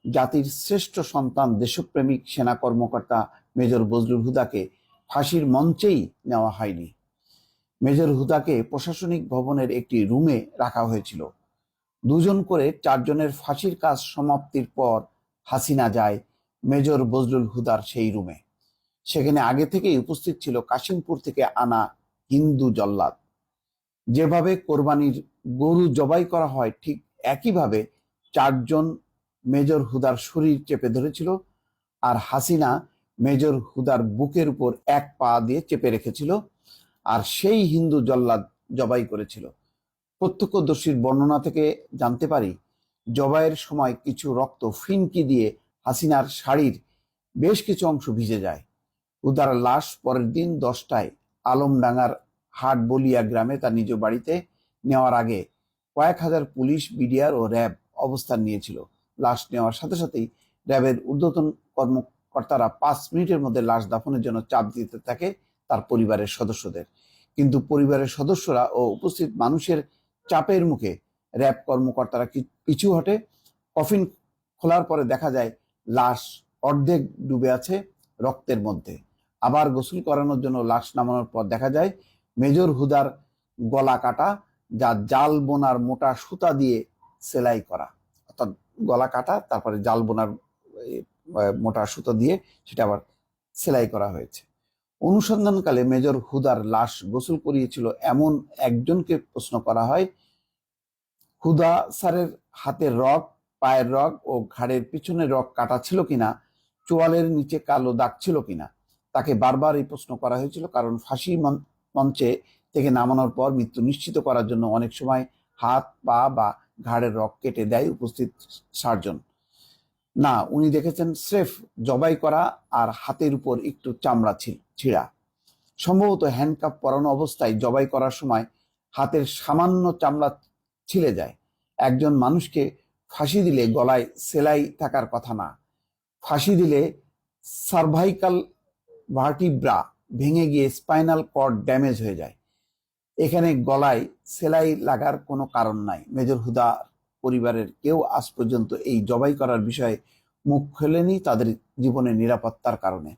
জাতির শ্রেষ্ঠ সন্তান দেশপ্রেমিক সেনা কর্মকর্তা মেজর বজলুল হুদাকে ফাঁসির মঞ্চেই নেওয়া হয়নি। মেজর হুদাকে প্রশাসনিক ভবনের একটি রুমে রাখা হয়েছিল। দুজন করে 4 জনের ফাঁসির কাজ সমাপ্তির পর হাসিনা যায় মেজর বজলুল হুদার সেই রুমে। সেখানে আগে থেকেই উপস্থিত ছিল কাশিমপুর থেকে আনা হিন্দু জল্লাদ। যেভাবে কোরবানির গরু জবাই করা হয় ঠিক একইভাবে 4 জন মেজর হুদার শরীর চেপে ধরেছিল, আর হাসিনা মেজর হুদার বুকের উপর এক পা দিয়ে চেপে রেখেছিল, আর সেই হিন্দু জল্লাদ জবাই করেছিল। প্রত্যক্ষদর্শীর বর্ণনা থেকে জানতে পারি, জবাইয়ের সময় কিছু রক্ত ফিনকি দিয়ে হাসিনার শাড়ির বেশ কিছু অংশ ভিজে যায়। হুদার লাশ পরের দিন 10টায় আলমডাঙ্গার হাটবলিয়া গ্রামে তার নিজ বাড়িতে নেওয়ার আগে কয়েক হাজার পুলিশ, বিডিআর ও র্যাব অবস্থান নিয়েছিল। লাশ নেওয়ার সাথে সাথেই র্যাবের ঊর্ধ্বতন কর্মকর্তারা 5 মিনিটের মধ্যে লাশ দাফনের জন্য চাপ দিতে থাকে তার পরিবারের সদস্যদের। কিন্তু পরিবারের সদস্যরা ও উপস্থিত মানুষের চাপের মুখে র্যাব কর্মকর্তারা পিছু হটে। কফিন খোলার পরে দেখা যায় লাশ অর্ধেক ডুবে আছে রক্তের মধ্যে। আবার গোসল করানোর জন্য লাশ নামানোর পর দেখা যায় মেজর হুদার গলা কাটা, যা জাল বোনার মোটা সুতা দিয়ে সেলাই করা। অর্থাৎ গলা কাটা, তারপরে জাল বোনার মোটা সুতা দিয়ে সেটা আবার সেলাই করা হয়েছে। অনুসন্ধানকালে মেজর হুদার লাশ গোসল করিয়েছিল এমন একজনকে প্রশ্ন করা হয়। হুদা স্যারের হাতের রগ, পায়ের রগ ও ঘাড়ের পিছনের রগ কাটা ছিল কিনা, চোয়ালের নিচে কালো দাগ ছিল কিনা। তাকে বারবার এই প্রশ্ন করা হয়েছিল, কারণ ফাঁসি মঞ্চে থেকে নামানোর পর মৃত্যু নিশ্চিত করার জন্য অনেক সময় হাত, পা বা ঘাড়ের রগ কেটে দেয় উপস্থিত সার্জন। না, উনি দেখেছেন স্রেফ জবাই করা আর হাতের উপর একটু চামড়া ছিঁড়া। সম্ভবত হ্যান্ডকাপ পরানো অবস্থায় জবাই করার সময় হাতের সামান্য চামড়া ছিলে যায়। একজন মানুষকে ফাঁসি দিলে গলায় সেলাই থাকার কথা না। ফাঁসি দিলে সার্ভাইকাল ভার্টিব্রা ভেঙে গিয়ে স্পাইনাল কর্ড ড্যামেজ হয়ে যায়। এখানে গলায় সেলাই লাগার কোনো কারণ নাই। মেজর হুদা পরিবারের কেউ আজ পর্যন্ত এই জবাই করার বিষয়ে মুখ খোলেনি তাদের জীবনের নিরাপত্তার কারণে।